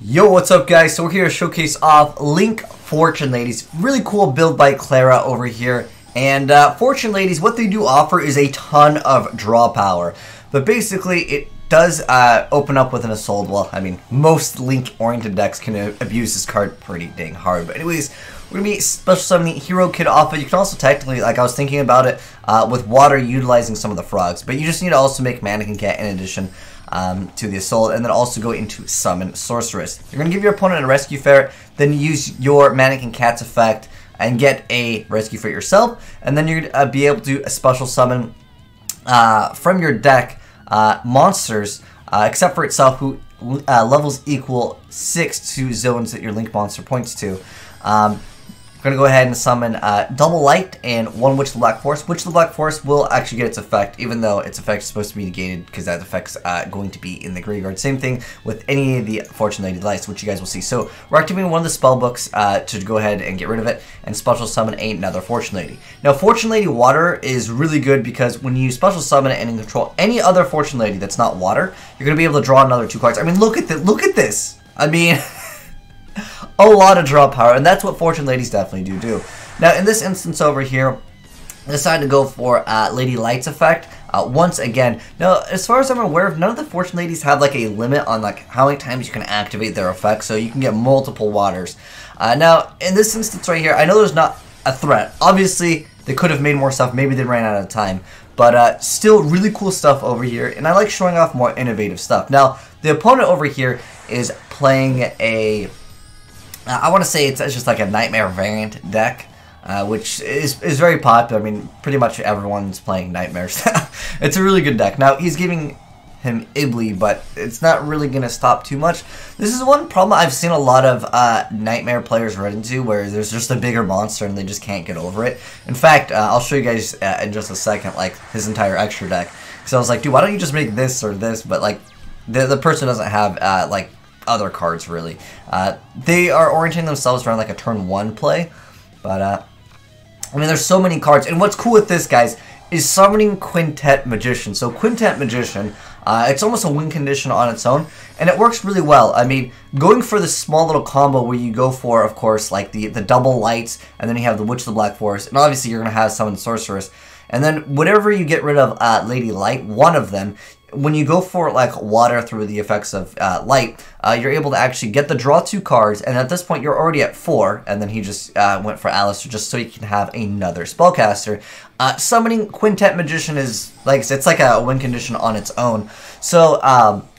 Yo, what's up guys? So we're here to showcase off Link Fortune Ladies. Really cool build by Clara over here. And Fortune Ladies, what they do offer is a ton of draw power. But basically, it does open up with an Assault. Well, I mean, most Link-oriented decks can abuse this card pretty dang hard. But anyways, we're going to be special summoning Hero Kid off it. You can also technically, like I was thinking about it, with water utilizing some of the frogs. But you just need to also make Mannequin Cat in addition to the Assault, and then also go into Summon Sorceress. You're going to give your opponent a Rescue Ferret, then use your Mannequin Cat's effect and get a Rescue Ferret yourself, and then you're going to be able to special summon from your deck monsters, except for itself, who levels equal 6 to zones that your Link monster points to. We're going to go ahead and summon Double Light and one Witch of the Black Forest. Witch of the Black Forest will actually get its effect, even though its effect is supposed to be negated because that effect's going to be in the graveyard. Same thing with any of the Fortune Lady Lights, which you guys will see. So we're activating one of the spell books to go ahead and get rid of it and special summon another Fortune Lady. Now, Fortune Lady Water is really good because when you special summon it and control any other Fortune Lady that's not water, you're going to be able to draw another 2 cards. I mean, look at this. I mean... a lot of draw power, and that's what Fortune Ladies definitely do. Now, in this instance over here, I decided to go for Lady Light's effect once again. Now, as far as I'm aware of, none of the Fortune Ladies have like a limit on like how many times you can activate their effect, so you can get multiple waters. Now, in this instance right here, I know there's not a threat. Obviously, they could have made more stuff. Maybe they ran out of time. But still really cool stuff over here, and I like showing off more innovative stuff. Now, the opponent over here is playing a... I want to say it's just like a Nightmare variant deck, which is very popular. I mean, pretty much everyone's playing Nightmares. It's a really good deck. Now, he's giving him Ibly, but it's not really going to stop too much. This is one problem I've seen a lot of Nightmare players run into, where there's just a bigger monster and they just can't get over it. In fact, I'll show you guys in just a second, like, his entire extra deck. So I was like, dude, why don't you just make this or this? But, like, the person doesn't have, like, other cards really. They are orienting themselves around like a turn 1 play, but I mean, there's so many cards. And what's cool with this, guys, is summoning Quintet Magician. So Quintet Magician, it's almost a win condition on its own, and it works really well. I mean, going for the small little combo where you go for, of course, like the double lights, and then you have the Witch of the Black Forest, and obviously you're gonna have Summon Sorceress, and then whenever you get rid of Lady Light, one of them, when you go for like water through the effects of light, you're able to actually get the draw 2 cards, and at this point you're already at 4, and then he just went for Alistair just so you can have another spellcaster. Summoning Quintet Magician is, like I said, it's like a win condition on its own. So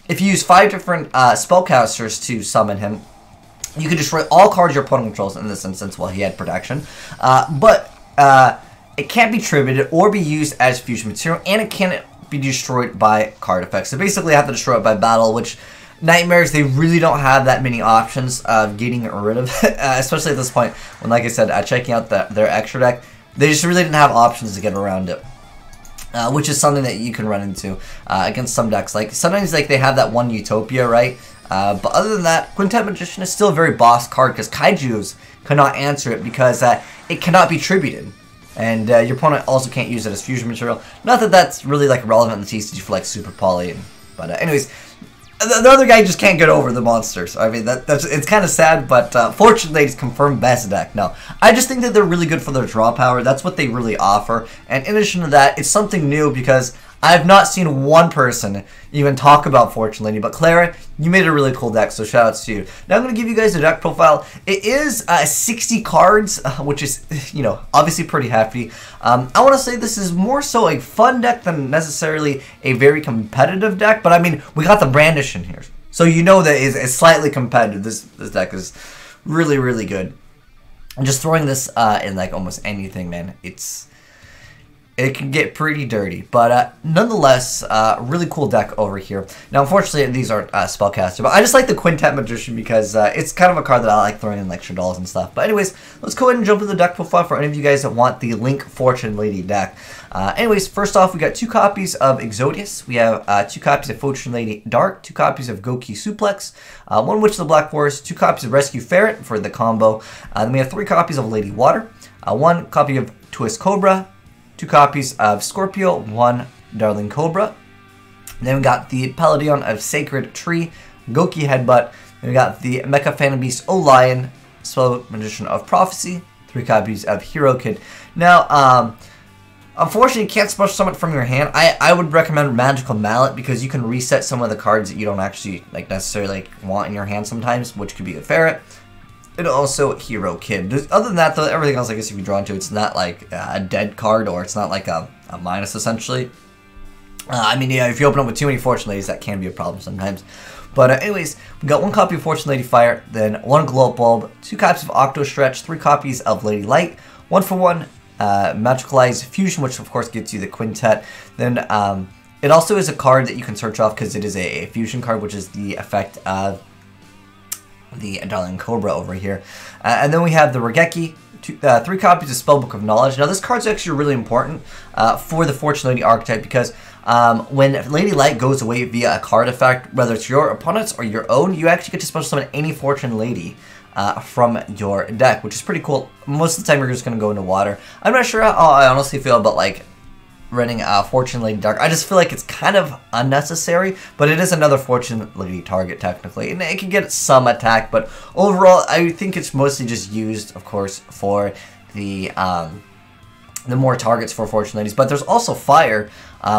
if you use 5 different spellcasters to summon him, you can destroy all cards your opponent controls in this instance while he had protection. But it can't be tributed or be used as fusion material, and it can't be destroyed by card effects. So basically I have to destroy it by battle, which Nightmares, they really don't have that many options of getting rid of it, especially at this point when, like I said, checking out their extra deck, they just really didn't have options to get around it. Which is something that you can run into against some decks. Like sometimes like they have that one Utopia, right? But other than that, Quintet Magician is still a very boss card because Kaijus cannot answer it because it cannot be tributed. And your opponent also can't use it as fusion material. Not that that's really like relevant in the TCG for like Super Poly. But anyways, the other guy just can't get over the monsters. I mean, it's kind of sad, but Fortune Ladies confirmed best deck. No, I just think that they're really good for their draw power. That's what they really offer. And in addition to that, it's something new because I have not seen one person even talk about Fortune Lady, but Clara, you made a really cool deck, so shout outs to you. Now I'm going to give you guys a deck profile. It is 60 cards, which is, you know, obviously pretty hefty. I want to say this is more so a fun deck than necessarily a very competitive deck, but I mean, we got the Brandish in here, so you know that it's slightly competitive. This deck is really, really good. And just throwing this in like almost anything, man, it can get pretty dirty, but nonetheless, really cool deck over here. Now, unfortunately, these aren't spellcaster, but I just like the Quintet Magician because it's kind of a card that I like throwing in like Shaddoll's and stuff. But anyways, let's go ahead and jump into the deck profile for any of you guys that want the Link Fortune Lady deck. Anyways, first off, we got 2 copies of Exodius. We have 2 copies of Fortune Lady Dark, 2 copies of Goki Suplex, 1 Witch of the Black Forest, 2 copies of Rescue Ferret for the combo. Then we have 3 copies of Lady Water, 1 copy of Twist Cobra, 2 copies of Scorpio, 1 Darling Cobra. Then we got the Paladion of Sacred Tree, Goki Headbutt, Then we got the Mecha Phantom Beast Olion, Spellbook Magician of Prophecy, 3 copies of Hero Kid. Now, unfortunately, you can't special summon from your hand. I would recommend Magical Mallet because you can reset some of the cards that you don't actually necessarily want in your hand sometimes, which could be a Ferret. And also Hero Kid. Other than that, though, everything else, I guess, if you draw into, it's not like a dead card, or it's not like a minus, essentially. I mean, yeah, if you open up with too many Fortune Ladies, that can be a problem sometimes. But anyways, we got 1 copy of Fortune Lady Fire, then 1 Glow Up Bulb, 2 copies of Octo Stretch, 3 copies of Lady Light, 1-for-1 Magicalize Fusion, which of course gets you the Quintet. Then it also is a card that you can search off because it is a fusion card, which is the effect of the Darling Cobra over here. And then we have the Regeki, 3 copies of Spellbook of Knowledge. Now this card's actually really important for the Fortune Lady archetype because when Lady Light goes away via a card effect, whether it's your opponent's or your own, you actually get to special summon any Fortune Lady from your deck, which is pretty cool. Most of the time you're just going to go into water. I'm not sure how I honestly feel about like running Fortune Lady Dark. I just feel like it's kind of unnecessary, but it is another Fortune Lady target technically, and it can get some attack, but overall I think it's mostly just used, of course, for the more targets for Fortune Ladies. But there's also Fire,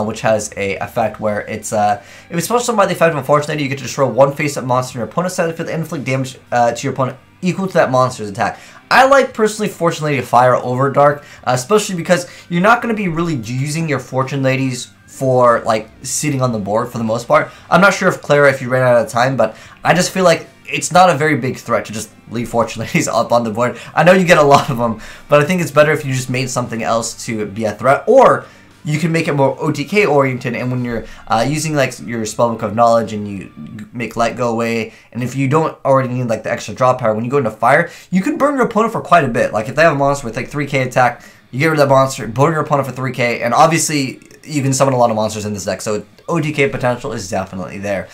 which has a effect where it's if it's special summoned by the effect of a Fortune Lady, you get to destroy 1 face-up monster on your opponent's side and inflict damage to your opponent equal to that monster's attack. I like personally Fortune Lady Fire over Dark, especially because you're not going to be really using your Fortune Ladies for like sitting on the board for the most part. I'm not sure if Clara, if you ran out of time, but I just feel like it's not a very big threat to just leave Fortune Ladies up on the board. I know you get a lot of them, but I think it's better if you just made something else to be a threat, or you can make it more OTK oriented, and when you're using like your Spellbook of Knowledge and you make Light go away, and if you don't already need like the extra draw power, when you go into Fire, you can burn your opponent for quite a bit. Like if they have a monster with like 3k attack, you get rid of that monster, burn your opponent for 3k, and obviously you can summon a lot of monsters in this deck, so OTK potential is definitely there.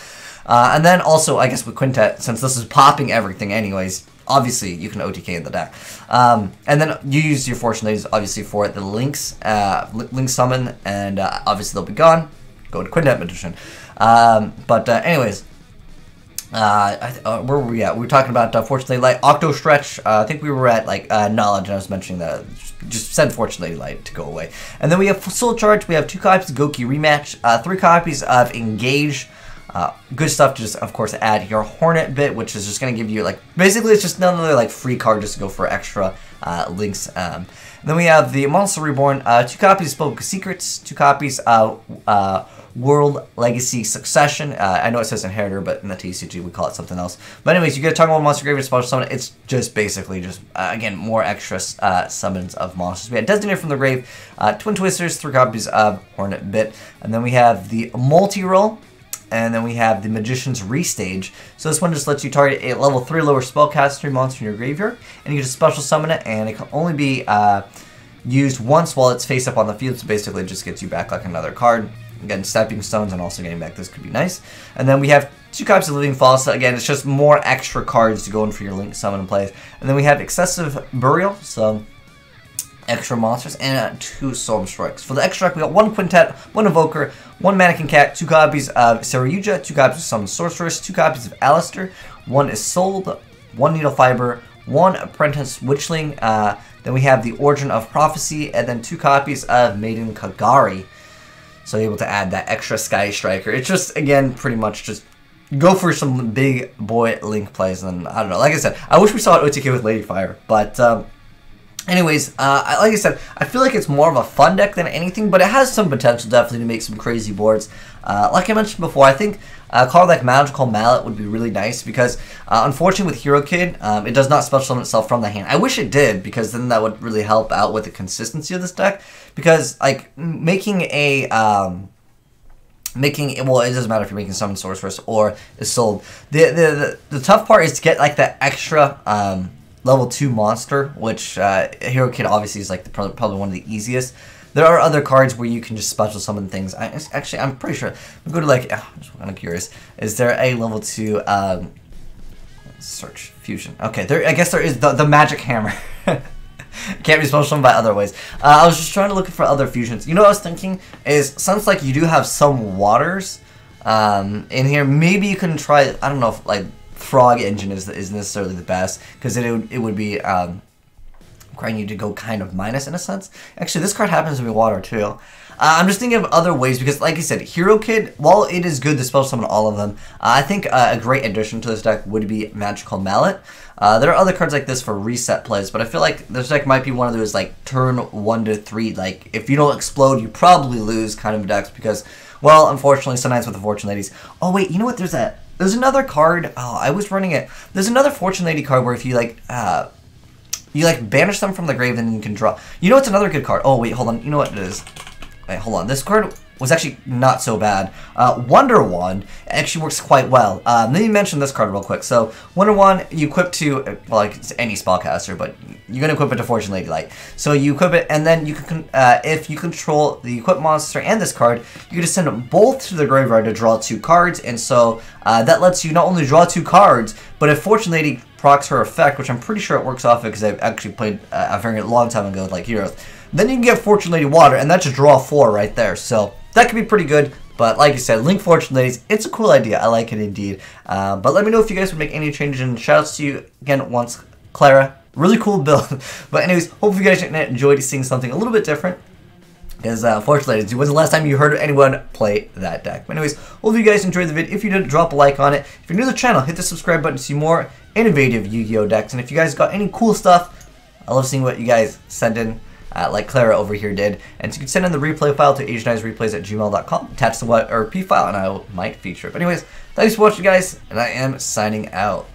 And then also, I guess with Quintet, since this is popping everything anyways, obviously you can OTK in the deck. And then you use your Fortune Ladies, obviously, for the Lynx, Lynx summon, and obviously they'll be gone. Go to Quintet Magician. Anyways, where were we at? We were talking about Fortune Lady Light, Octo Stretch. I think we were at like Knowledge, and I was mentioning that. Just send Fortune Lady Light to go away. And then we have Soul Charge. We have 2 copies of Goki Rematch, 3 copies of Engage. Good stuff to just, of course, add your Hornet bit, which is just going to give you, like, basically it's just another, like, free card just to go for extra links. Then we have the Monster Reborn, 2 copies of Spellbook of Secrets, 2 copies of World Legacy Succession. I know it says Inheritor, but in the TCG we call it something else. But anyways, you get a Toggle Monster Graveyard Special Summon. It's just basically just, again, more extra summons of monsters. We had Designator from the Grave, Twin Twisters, 3 copies of Hornet Bit. And then we have the Multi-Roll. And then we have the Magician's Restage. So this one just lets you target a level 3 lower spellcaster monster in your graveyard, and you can just special summon it, and it can only be used once while it's face up on the field, so basically it just gets you back like another card. Again, Stepping Stones and also getting back this could be nice. And then we have 2 copies of Living Falls. So again, it's just more extra cards to go in for your Link Summon plays. And then we have Excessive Burial, so extra monsters, and 2 Storm Strikes. For the extract, we got 1 Quintet, 1 Evoker, 1 Mannequin Cat, 2 copies of Saryuja, 2 copies of Summon Sorceress, 2 copies of Alistair, 1 Isolde, 1 Needle Fiber, 1 Apprentice Witchling, then we have the Origin of Prophecy, and then 2 copies of Maiden Kagari. So you're able to add that extra Sky Striker. It's just, again, pretty much just go for some big boy Link plays, and I don't know. Like I said, I wish we saw it OTK with Lady Fire, but anyways, like I said, I feel like it's more of a fun deck than anything, but it has some potential definitely to make some crazy boards. Like I mentioned before, I think a card like Magical Mallet would be really nice because, unfortunately with Hero Kid, it does not special summon itself from the hand. I wish it did, because then that would really help out with the consistency of this deck, because, like, making a, well, it doesn't matter if you're making Summon Sorceress or Isolde. The tough part is to get, like, that extra, level 2 monster, which Hero Kid obviously is like probably one of the easiest. There are other cards where you can just special summon things. I'm pretty sure. I'm going to like. I'm just kind of curious. Is there a level 2 search fusion? Okay, there. I guess there is the Magic Hammer. Can't be special summoned by other ways. I was just trying to look for other fusions. You know what I was thinking is, since like you do have some waters in here, maybe you can try. I don't know if like Frog engine isn't necessarily the best, because it would be requiring you to go kind of minus in a sense. Actually, this card happens to be water too. I'm just thinking of other ways, because like I said, Hero Kid, while it is good to spell summon all of them, I think a great addition to this deck would be Magical Mallet. There are other cards like this for reset plays, but I feel like this deck might be one of those like turn 1 to 3, like if you don't explode, you probably lose kind of decks, because, well, unfortunately, sometimes with the Fortune Ladies. Oh wait, you know what? There's another card. Oh, I was running it. There's another Fortune Lady card where if you like banish them from the grave, then you can draw. You know what's another good card? Oh wait, hold on. You know what it is? Wait, hold on. This card was actually not so bad. Wonder Wand actually works quite well. Let me mention this card real quick. So, Wonder Wand, you equip to, well, like it's any spellcaster, but you're going to equip it to Fortune Lady Light. So you equip it, and then you can, if you control the equip monster and this card, you can just send them both to the graveyard to draw 2 cards, and so that lets you not only draw 2 cards, but if Fortune Lady procs her effect, which I'm pretty sure it works off it because I've actually played a very long time ago with like Heroes, then you can get Fortune Lady Water, and that's just draw 4 right there. So that could be pretty good, but like I said, Link Fortune Ladies, it's a cool idea. I like it indeed. But let me know if you guys would make any changes, and shoutouts to you again once, Clara. Really cool build. But anyways, hope you guys enjoyed seeing something a little bit different, because Fortune Ladies, it wasn't the last time you heard anyone play that deck. But anyways, hope you guys enjoyed the video. If you did, drop a like on it. If you're new to the channel, hit the subscribe button to see more innovative Yu-Gi-Oh decks. And if you guys got any cool stuff, I love seeing what you guys send in. Like Clara over here did. And so you can send in the replay file to agenizereplays@gmail.com, attach the RP file, and I might feature it. But anyways, thanks for watching, guys, and I am signing out.